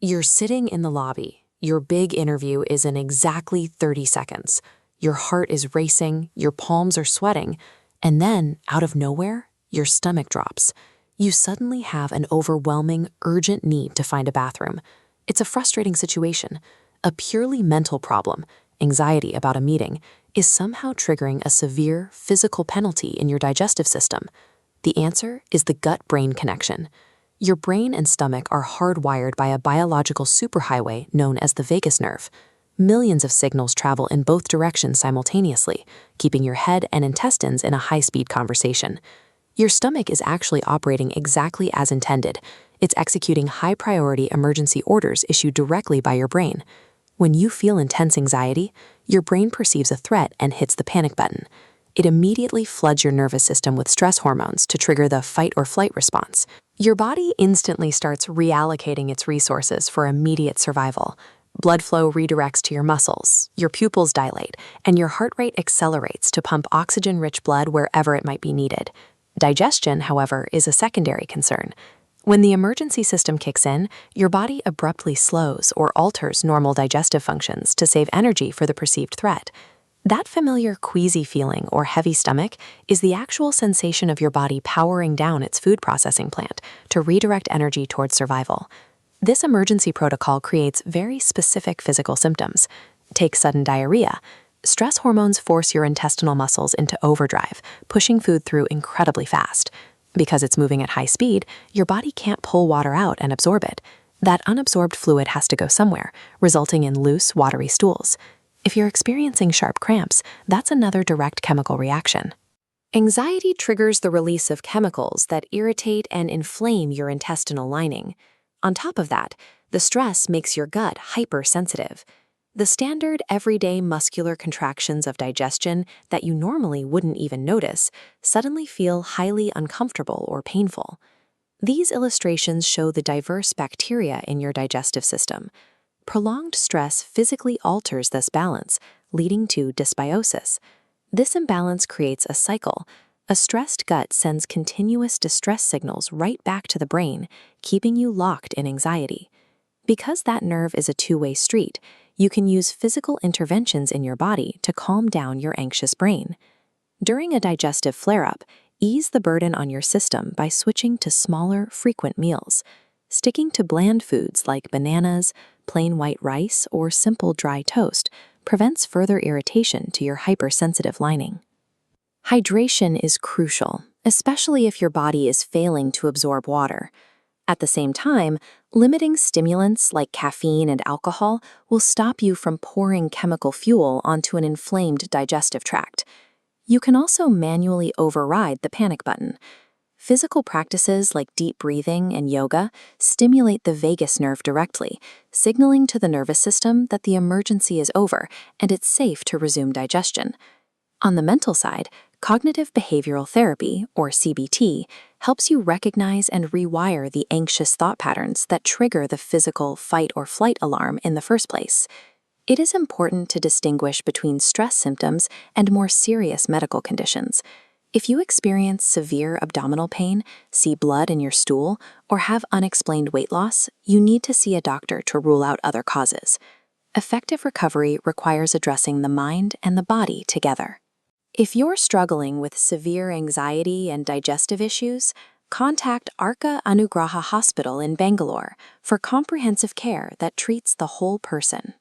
You're sitting in the lobby. Your big interview is in exactly 30 seconds. Your heart is racing, your palms are sweating, and then, out of nowhere, your stomach drops. You suddenly have an overwhelming, urgent need to find a bathroom. It's a frustrating situation. A purely mental problem, anxiety about a meeting, is somehow triggering a severe physical penalty in your digestive system. The answer is the gut-brain connection. Your brain and stomach are hardwired by a biological superhighway known as the vagus nerve. Millions of signals travel in both directions simultaneously, keeping your head and intestines in a high-speed conversation. Your stomach is actually operating exactly as intended. It's executing high-priority emergency orders issued directly by your brain. When you feel intense anxiety, your brain perceives a threat and hits the panic button. It immediately floods your nervous system with stress hormones to trigger the fight or flight response. Your body instantly starts reallocating its resources for immediate survival. Blood flow redirects to your muscles, your pupils dilate, and your heart rate accelerates to pump oxygen-rich blood wherever it might be needed. Digestion, however, is a secondary concern. When the emergency system kicks in, your body abruptly slows or alters normal digestive functions to save energy for the perceived threat. That familiar queasy feeling or heavy stomach is the actual sensation of your body powering down its food processing plant to redirect energy towards survival. This emergency protocol creates very specific physical symptoms. Take sudden diarrhea. Stress hormones force your intestinal muscles into overdrive, pushing food through incredibly fast. Because it's moving at high speed, your body can't pull water out and absorb it. That unabsorbed fluid has to go somewhere, resulting in loose, watery stools. If you're experiencing sharp cramps, that's another direct chemical reaction. Anxiety triggers the release of chemicals that irritate and inflame your intestinal lining. On top of that, the stress makes your gut hypersensitive. The standard everyday muscular contractions of digestion that you normally wouldn't even notice suddenly feel highly uncomfortable or painful. These illustrations show the diverse bacteria in your digestive system. Prolonged stress physically alters this balance, leading to dysbiosis. This imbalance creates a cycle. A stressed gut sends continuous distress signals right back to the brain, keeping you locked in anxiety. Because that nerve is a two-way street, you can use physical interventions in your body to calm down your anxious brain. During a digestive flare-up, ease the burden on your system by switching to smaller, frequent meals. Sticking to bland foods like bananas, plain white rice, or simple dry toast prevents further irritation to your hypersensitive lining. Hydration is crucial, especially if your body is failing to absorb water. At the same time, limiting stimulants like caffeine and alcohol will stop you from pouring chemical fuel onto an inflamed digestive tract. You can also manually override the panic button. Physical practices like deep breathing and yoga stimulate the vagus nerve directly, signaling to the nervous system that the emergency is over and it's safe to resume digestion. On the mental side, cognitive behavioral therapy, or CBT, helps you recognize and rewire the anxious thought patterns that trigger the physical fight or flight alarm in the first place. It is important to distinguish between stress symptoms and more serious medical conditions. If you experience severe abdominal pain, see blood in your stool, or have unexplained weight loss, you need to see a doctor to rule out other causes. Effective recovery requires addressing the mind and the body together. If you're struggling with severe anxiety and digestive issues, contact Arka Anugraha Hospital in Bangalore for comprehensive care that treats the whole person.